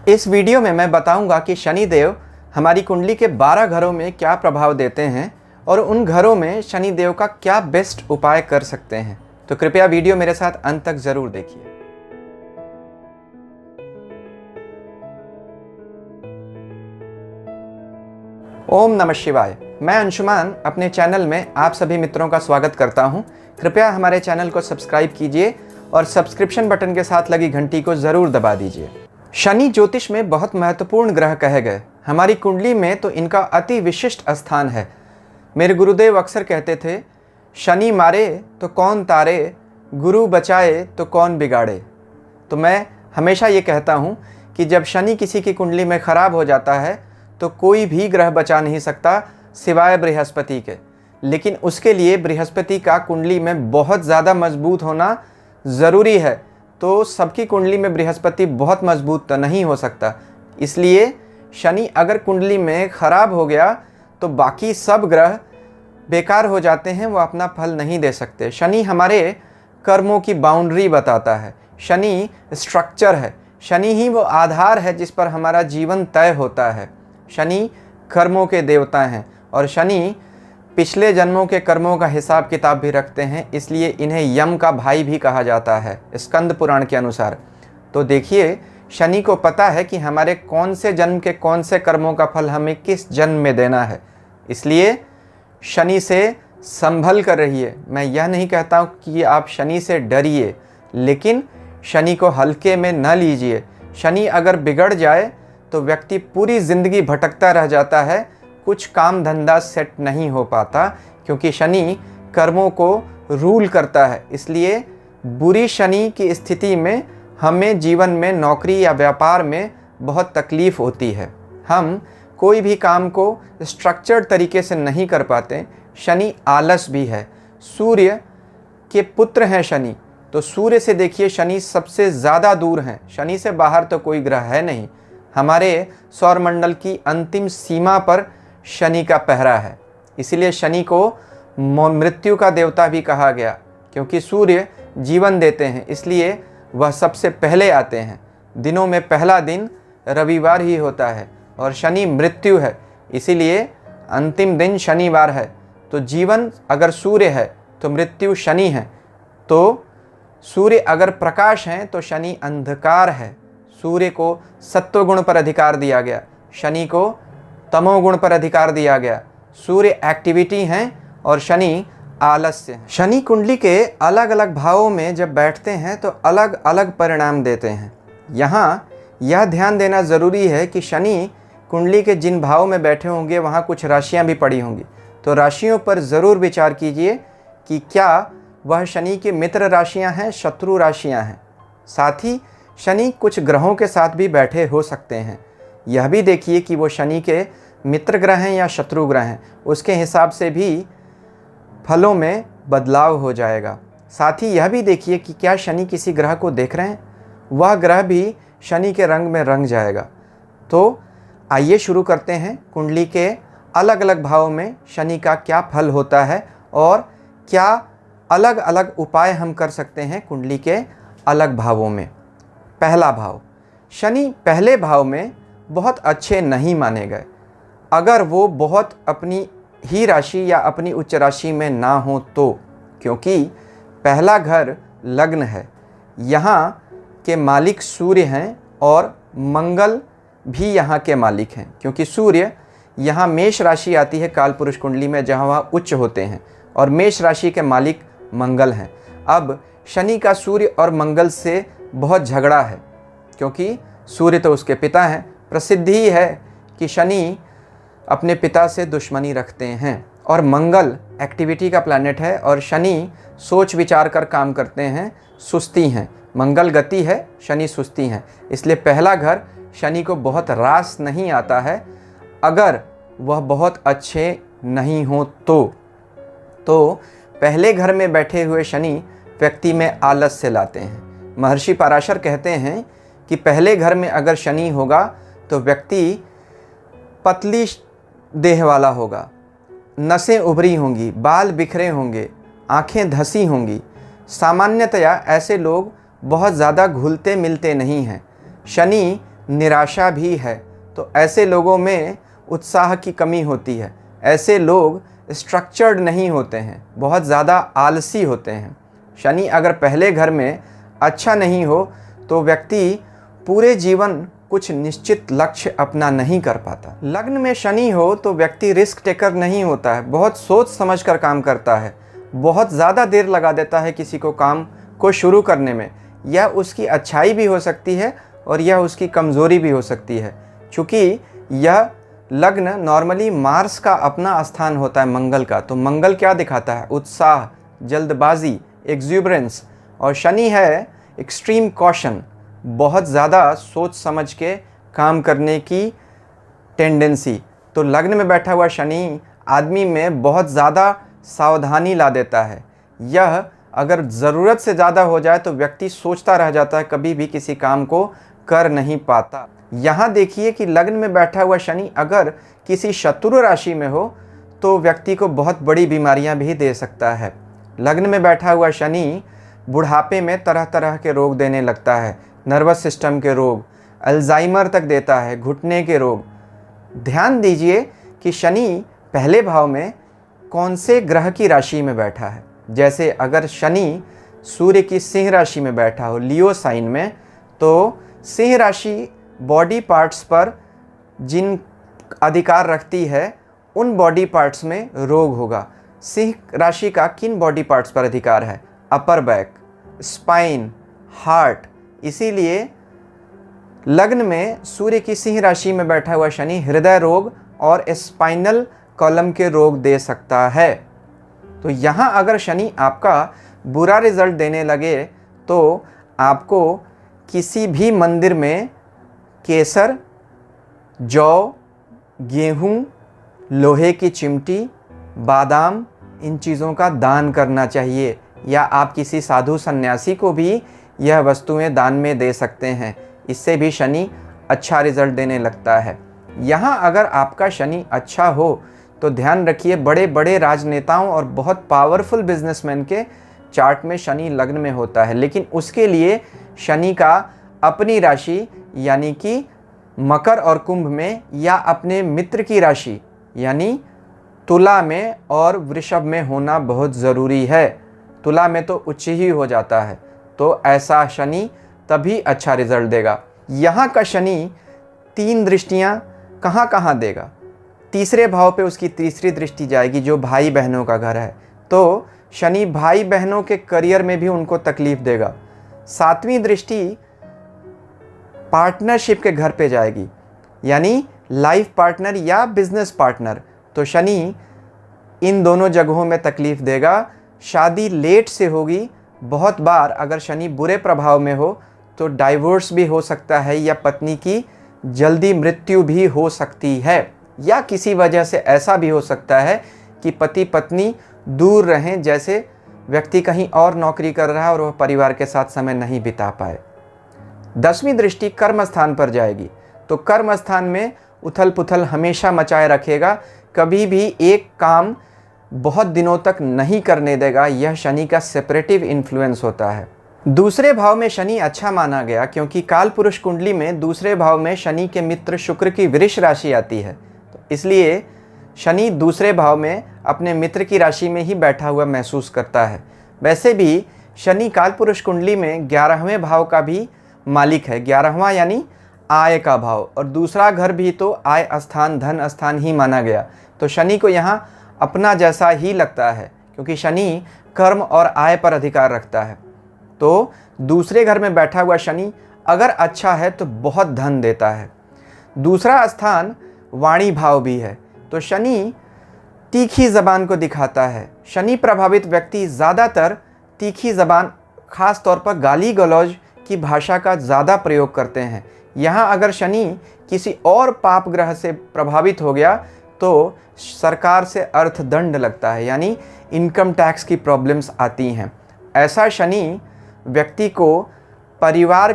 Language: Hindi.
इस वीडियो में मैं बताऊंगा कि शनिदेव हमारी कुंडली के 12 घरों में क्या प्रभाव देते हैं और उन घरों में शनिदेव का क्या बेस्ट उपाय कर सकते हैं। तो कृपया वीडियो मेरे साथ अंत तक ज़रूर देखिए। ओम नमः शिवाय। मैं अंशुमान अपने चैनल में आप सभी मित्रों का स्वागत करता हूं। कृपया हमारे चैनल को सब्सक्राइब कीजिए और सब्सक्रिप्शन बटन के साथ लगी घंटी को ज़रूर दबा दीजिए। शनि ज्योतिष में बहुत महत्वपूर्ण ग्रह कहे गए। हमारी कुंडली में तो इनका अति विशिष्ट स्थान है। मेरे गुरुदेव अक्सर कहते थे, शनि मारे तो कौन तारे, गुरु बचाए तो कौन बिगाड़े। तो मैं हमेशा ये कहता हूँ कि जब शनि किसी की कुंडली में ख़राब हो जाता है तो कोई भी ग्रह बचा नहीं सकता सिवाय बृहस्पति के। लेकिन उसके लिए बृहस्पति का कुंडली में बहुत ज़्यादा मजबूत होना ज़रूरी है। तो सबकी कुंडली में बृहस्पति बहुत मजबूत तो नहीं हो सकता। इसलिए शनि अगर कुंडली में ख़राब हो गया तो बाकी सब ग्रह बेकार हो जाते हैं, वो अपना फल नहीं दे सकते। शनि हमारे कर्मों की बाउंड्री बताता है। शनि स्ट्रक्चर है। शनि ही वो आधार है जिस पर हमारा जीवन तय होता है। शनि कर्मों के देवता हैं और शनि पिछले जन्मों के कर्मों का हिसाब किताब भी रखते हैं। इसलिए इन्हें यम का भाई भी कहा जाता है स्कंद पुराण के अनुसार। तो देखिए, शनि को पता है कि हमारे कौन से जन्म के कौन से कर्मों का फल हमें किस जन्म में देना है। इसलिए शनि से संभल कर रहिए। मैं यह नहीं कहता हूँ कि आप शनि से डरिए, लेकिन शनि को हल्के में न लीजिए। शनि अगर बिगड़ जाए तो व्यक्ति पूरी ज़िंदगी भटकता रह जाता है, कुछ काम धंधा सेट नहीं हो पाता, क्योंकि शनि कर्मों को रूल करता है। इसलिए बुरी शनि की स्थिति में हमें जीवन में नौकरी या व्यापार में बहुत तकलीफ़ होती है। हम कोई भी काम को स्ट्रक्चर्ड तरीके से नहीं कर पाते। शनि आलस भी है। सूर्य के पुत्र हैं शनि, तो सूर्य से देखिए शनि सबसे ज़्यादा दूर हैं। शनि से बाहर तो कोई ग्रह है नहीं। हमारे सौरमंडल की अंतिम सीमा पर शनि का पहरा है। इसीलिए शनि को मृत्यु का देवता भी कहा गया, क्योंकि सूर्य जीवन देते हैं, इसलिए वह सबसे पहले आते हैं। दिनों में पहला दिन रविवार ही होता है और शनि मृत्यु है, इसीलिए अंतिम दिन शनिवार है। तो जीवन अगर सूर्य है तो मृत्यु शनि है। तो सूर्य अगर प्रकाश है तो शनि अंधकार है। सूर्य को सत्वगुण पर अधिकार दिया गया, शनि को तमोगुण पर अधिकार दिया गया। सूर्य एक्टिविटी हैं और शनि आलस्य है। शनि कुंडली के अलग अलग भावों में जब बैठते हैं तो अलग अलग परिणाम देते हैं। यहाँ यह ध्यान देना ज़रूरी है कि शनि कुंडली के जिन भावों में बैठे होंगे वहाँ कुछ राशियाँ भी पड़ी होंगी। तो राशियों पर ज़रूर विचार कीजिए कि क्या वह शनि की मित्र राशियाँ हैं, शत्रु राशियाँ हैं। साथ ही शनि कुछ ग्रहों के साथ भी बैठे हो सकते हैं। यह भी देखिए कि वो शनि के मित्र ग्रह हैं या शत्रु ग्रह हैं, उसके हिसाब से भी फलों में बदलाव हो जाएगा। साथ ही यह भी देखिए कि क्या शनि किसी ग्रह को देख रहे हैं, वह ग्रह भी शनि के रंग में रंग जाएगा। तो आइए शुरू करते हैं कुंडली के अलग अलग भावों में शनि का क्या फल होता है और क्या अलग अलग उपाय हम कर सकते हैं कुंडली के अलग भावों में। पहला भाव, शनि पहले भाव में बहुत अच्छे नहीं माने गए। अगर वो बहुत अपनी ही राशि या अपनी उच्च राशि में ना हो तो, क्योंकि पहला घर लग्न है, यहाँ के मालिक सूर्य हैं और मंगल भी यहाँ के मालिक हैं, क्योंकि सूर्य यहाँ मेष राशि आती है कालपुरुष कुंडली में, जहाँ वह उच्च होते हैं और मेष राशि के मालिक मंगल हैं। अब शनि का सूर्य और मंगल से बहुत झगड़ा है, क्योंकि सूर्य तो उसके पिता हैं। प्रसिद्धि ही है कि शनि अपने पिता से दुश्मनी रखते हैं और मंगल एक्टिविटी का प्लैनेट है और शनि सोच विचार कर काम करते हैं, सुस्ती हैं। मंगल गति है, शनि सुस्ती हैं। इसलिए पहला घर शनि को बहुत रास नहीं आता है अगर वह बहुत अच्छे नहीं हो तो पहले घर में बैठे हुए शनि व्यक्ति में आलस से लाते हैं। महर्षि पराशर कहते हैं कि पहले घर में अगर शनि होगा तो व्यक्ति पतली देह वाला होगा, नसें उभरी होंगी, बाल बिखरे होंगे, आंखें धसी होंगी। सामान्यतया ऐसे लोग बहुत ज़्यादा घुलते मिलते नहीं हैं। शनि निराशा भी है। तो ऐसे लोगों में उत्साह की कमी होती है। ऐसे लोग स्ट्रक्चर्ड नहीं होते हैं, बहुत ज़्यादा आलसी होते हैं। शनि अगर पहले घर में अच्छा नहीं हो तो व्यक्ति पूरे जीवन कुछ निश्चित लक्ष्य अपना नहीं कर पाता। लग्न में शनि हो तो व्यक्ति रिस्क टेकर नहीं होता है, बहुत सोच समझ कर काम करता है, बहुत ज़्यादा देर लगा देता है किसी को काम को शुरू करने में। यह उसकी अच्छाई भी हो सकती है और यह उसकी कमज़ोरी भी हो सकती है, क्योंकि यह लग्न नॉर्मली मार्स का अपना स्थान होता है, मंगल का। तो मंगल क्या दिखाता है? उत्साह, जल्दबाजी, एक्सूबरेंस। और शनि है एक्सट्रीम कॉशन, बहुत ज़्यादा सोच समझ के काम करने की टेंडेंसी। तो लग्न में बैठा हुआ शनि आदमी में बहुत ज़्यादा सावधानी ला देता है। यह अगर ज़रूरत से ज़्यादा हो जाए तो व्यक्ति सोचता रह जाता है, कभी भी किसी काम को कर नहीं पाता। यहाँ देखिए कि लग्न में बैठा हुआ शनि अगर किसी शत्रु राशि में हो तो व्यक्ति को बहुत बड़ी बीमारियाँ भी दे सकता है। लग्न में बैठा हुआ शनि बुढ़ापे में तरह तरह के रोग देने लगता है, नर्वस सिस्टम के रोग, अल्जाइमर तक देता है, घुटने के रोग। ध्यान दीजिए कि शनि पहले भाव में कौन से ग्रह की राशि में बैठा है। जैसे अगर शनि सूर्य की सिंह राशि में बैठा हो, लियो साइन में, तो सिंह राशि बॉडी पार्ट्स पर जिन अधिकार रखती है उन बॉडी पार्ट्स में रोग होगा। सिंह राशि का किन बॉडी पार्ट्स पर अधिकार है? Upper back, spine, heart. इसीलिए लग्न में सूर्य की सिंह राशि में बैठा हुआ शनि हृदय रोग और स्पाइनल कॉलम के रोग दे सकता है। तो यहाँ अगर शनि आपका बुरा रिजल्ट देने लगे तो आपको किसी भी मंदिर में केसर, जौ, गेहूँ, लोहे की चिमटी, बादाम, इन चीज़ों का दान करना चाहिए। या आप किसी साधु सन्यासी को भी यह वस्तुएं दान में दे सकते हैं, इससे भी शनि अच्छा रिजल्ट देने लगता है। यहाँ अगर आपका शनि अच्छा हो तो ध्यान रखिए, बड़े बड़े राजनेताओं और बहुत पावरफुल बिजनेसमैन के चार्ट में शनि लग्न में होता है, लेकिन उसके लिए शनि का अपनी राशि यानी कि मकर और कुंभ में या अपने मित्र की राशि यानी तुला में और वृषभ में होना बहुत ज़रूरी है। तुला में तो उच्च ही हो जाता है, तो ऐसा शनि तभी अच्छा रिजल्ट देगा। यहाँ का शनि 3 दृष्टियाँ कहाँ कहाँ देगा? तीसरे भाव पे उसकी तीसरी दृष्टि जाएगी जो भाई बहनों का घर है, तो शनि भाई बहनों के करियर में भी उनको तकलीफ देगा। 7वीं दृष्टि पार्टनरशिप के घर पे जाएगी, यानी लाइफ पार्टनर या बिजनेस पार्टनर। तो शनि इन दोनों जगहों में तकलीफ देगा। शादी लेट से होगी। बहुत बार अगर शनि बुरे प्रभाव में हो तो डाइवोर्स भी हो सकता है या पत्नी की जल्दी मृत्यु भी हो सकती है, या किसी वजह से ऐसा भी हो सकता है कि पति पत्नी दूर रहें, जैसे व्यक्ति कहीं और नौकरी कर रहा है और वह परिवार के साथ समय नहीं बिता पाए। 10वीं दृष्टि कर्म स्थान पर जाएगी, तो कर्म स्थान में उथल पुथल हमेशा मचाए रखेगा, कभी भी एक काम बहुत दिनों तक नहीं करने देगा। यह शनि का सेपरेटिव इन्फ्लुएंस होता है। दूसरे भाव में शनि अच्छा माना गया क्योंकि काल पुरुष कुंडली में दूसरे भाव में शनि के मित्र शुक्र की वृष राशि आती है, तो इसलिए शनि दूसरे भाव में अपने मित्र की राशि में ही बैठा हुआ महसूस करता है। वैसे भी शनि काल पुरुष कुंडली में 11वें भाव का भी मालिक है। 11वां यानी आय का भाव, और दूसरा घर भी तो आय स्थान, धन स्थान ही माना गया। तो शनि को यहाँ अपना जैसा ही लगता है क्योंकि शनि कर्म और आय पर अधिकार रखता है। तो दूसरे घर में बैठा हुआ शनि अगर अच्छा है तो बहुत धन देता है। दूसरा स्थान वाणी भाव भी है, तो शनि तीखी ज़बान को दिखाता है। शनि प्रभावित व्यक्ति ज़्यादातर तीखी ज़बान, ख़ास तौर पर गाली गलौज की भाषा का ज़्यादा प्रयोग करते हैं। यहाँ अगर शनि किसी और पाप ग्रह से प्रभावित हो गया तो सरकार से अर्थदंड लगता है, यानी इनकम टैक्स की प्रॉब्लम्स आती हैं। ऐसा शनि व्यक्ति को परिवार